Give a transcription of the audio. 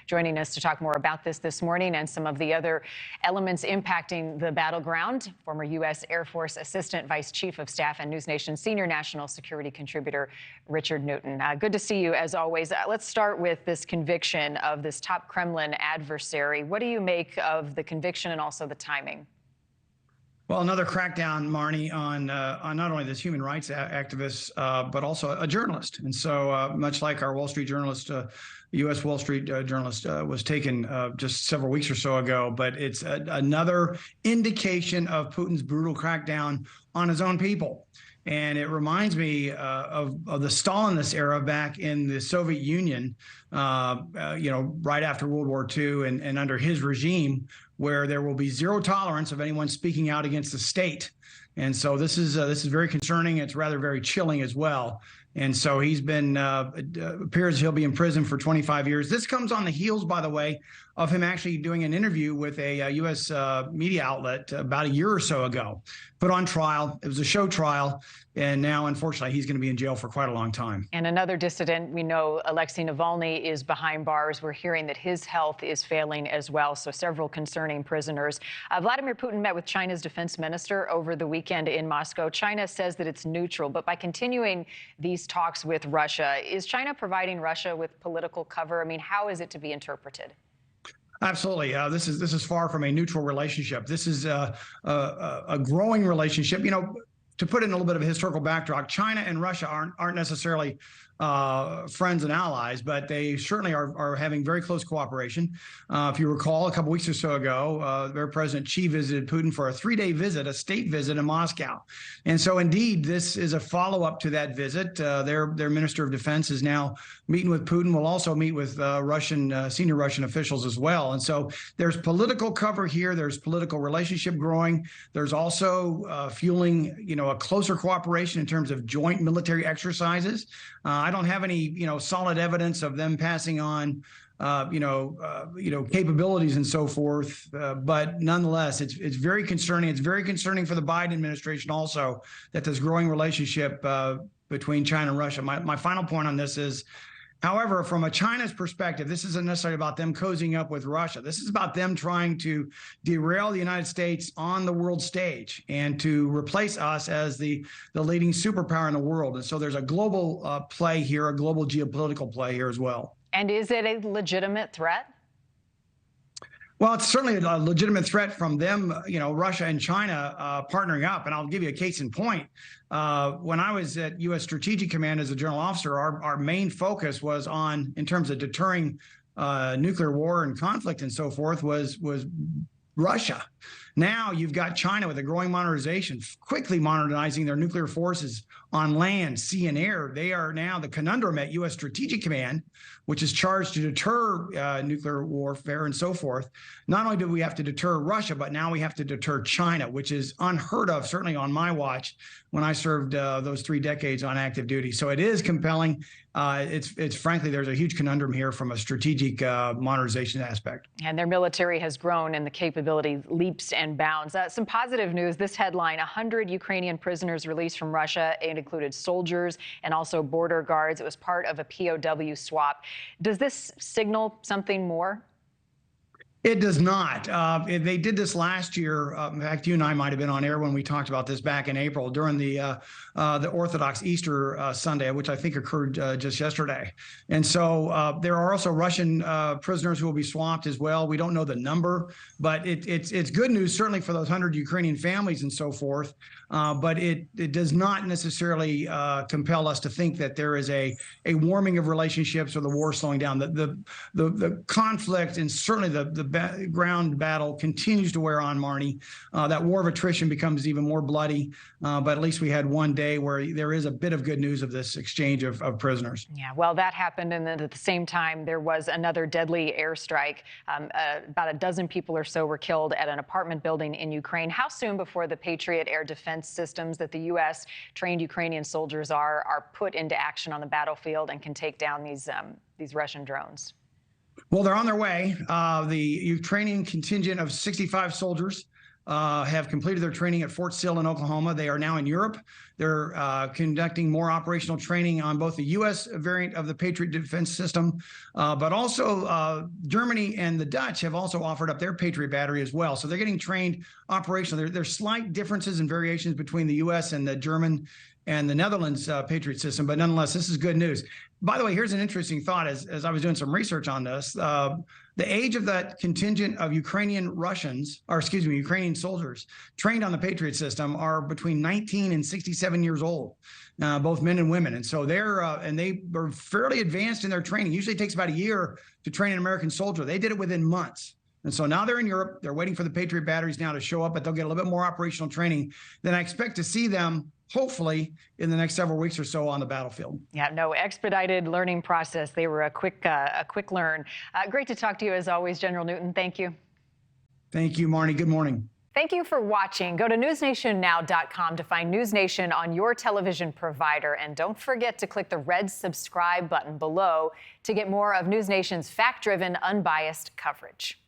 joining us to talk more about this morning and some of the other elements impacting the battleground. Former U.S. Air Force Assistant Vice Chief of Staff and NewsNation senior national security contributor Richard Newton. Good to see you, as always. Let's start with this conviction of this top Kremlin adversary. What do you make of the conviction and also the timing? Well, another crackdown, Marni, on not only this human rights activist, but also a journalist. And so much like our Wall Street journalist, U.S. Wall Street journalist was taken just several weeks or so ago. But it's another indication of Putin's brutal crackdown on his own people. And it reminds me of the Stalinist era back in the Soviet Union, right after World War II and under his regime, where there will be zero tolerance of anyone speaking out against the state. And so this is very concerning. It's rather very chilling as well. And so he's been, appears he'll be in prison for 25 years. This comes on the heels, by the way, of him actually doing an interview with a U.S. Media outlet about a year or so ago, put on trial. It was a show trial. And now, unfortunately, he's going to be in jail for quite a long time. And another dissident, we know Alexei Navalny is behind bars. We're hearing that his health is failing as well. So several concerning prisoners. Vladimir Putin met with China's defense minister over the weekend in Moscow. China says that it's neutral, but by continuing these talks with Russia, is China providing Russia with political cover? I mean, how is it to be interpreted? Absolutely. This is far from a neutral relationship. This is a growing relationship. You know, to put in a little bit of a historical backdrop, China and Russia aren't necessarily friends and allies, but they certainly are having very close cooperation. If you recall, a couple weeks or so ago, their President Xi visited Putin for a 3-day visit, a state visit in Moscow. And so, indeed, this is a follow-up to that visit. Their Minister of Defense is now meeting with Putin. We'll also meet with senior Russian officials as well. And so there's political cover here. There's political relationship growing. There's also fueling, a closer cooperation in terms of joint military exercises. I don't have any, solid evidence of them passing on, capabilities and so forth. But nonetheless, it's very concerning. It's very concerning for the Biden administration also that this growing relationship between China and Russia. My final point on this is, however, from a China's perspective, this isn't necessarily about them cozying up with Russia. This is about them trying to derail the United States on the world stage and to replace us as the leading superpower in the world. And so there's a global play here, a global geopolitical play here as well. And is it a legitimate threat? Well, it's certainly a legitimate threat from them, Russia and China partnering up. And I'll give you a case in point. When I was at U.S. Strategic Command as a general officer, our main focus was on, in terms of deterring nuclear war and conflict and so forth, was Russia. Now you've got China with a growing modernization, quickly modernizing their nuclear forces on land, sea, and air. They are now the conundrum at U.S. Strategic Command, which is charged to deter nuclear warfare and so forth. Not only do we have to deter Russia, but now we have to deter China, which is unheard of, certainly on my watch, when I served those 3 decades on active duty. So it is compelling. It's frankly, there's a huge conundrum here from a strategic modernization aspect. And their military has grown and the capability leaps and bounds. Some positive news, this headline, 100 Ukrainian prisoners released from Russia. It included soldiers and also border guards. It was part of a POW swap. Does this signal something more? It does not. They did this last year. In fact, you and I might have been on air when we talked about this back in April during the Orthodox Easter Sunday, which I think occurred just yesterday. And so there are also Russian prisoners who will be swapped as well. We don't know the number, but it's good news, certainly for those 100 Ukrainian families and so forth. But it does not necessarily compel us to think that there is a warming of relationships or the war slowing down. The conflict and certainly the ground battle continues to wear on, Marni. That war of attrition becomes even more bloody, but at least we had one day where there is a bit of good news of this exchange of prisoners. Yeah, well, that happened, and then at the same time, there was another deadly airstrike. About a dozen people or so were killed at an apartment building in Ukraine. How soon before the Patriot air defense systems that the U.S. trained Ukrainian soldiers are put into action on the battlefield and can take down these Russian drones? Well, they're on their way. The Ukrainian contingent of 65 soldiers have completed their training at Fort Sill in Oklahoma. They are now in Europe. They're conducting more operational training on both the U.S. variant of the Patriot defense system, but also Germany and the Dutch have also offered up their Patriot battery as well. So they're getting trained operationally. There's slight differences and variations between the U.S. and the German and the Netherlands Patriot system, but nonetheless, this is good news. By the way, here's an interesting thought as I was doing some research on this. The age of that contingent of Ukrainian soldiers trained on the Patriot system are between 19 and 67 years old, both men and women. And so they are fairly advanced in their training. Usually it takes about a year to train an American soldier. They did it within months. And so now they're in Europe. They're waiting for the Patriot batteries now to show up, but they'll get a little bit more operational training. Then I expect to see them hopefully in the next several weeks or so on the battlefield. Yeah, no expedited learning process. They were a quick learn. Great to talk to you as always, General Newton. Thank you. Thank you, Marni. Good morning. Thank you for watching. Go to newsnationnow.com to find NewsNation on your television provider. And don't forget to click the red subscribe button below to get more of NewsNation's fact-driven, unbiased coverage.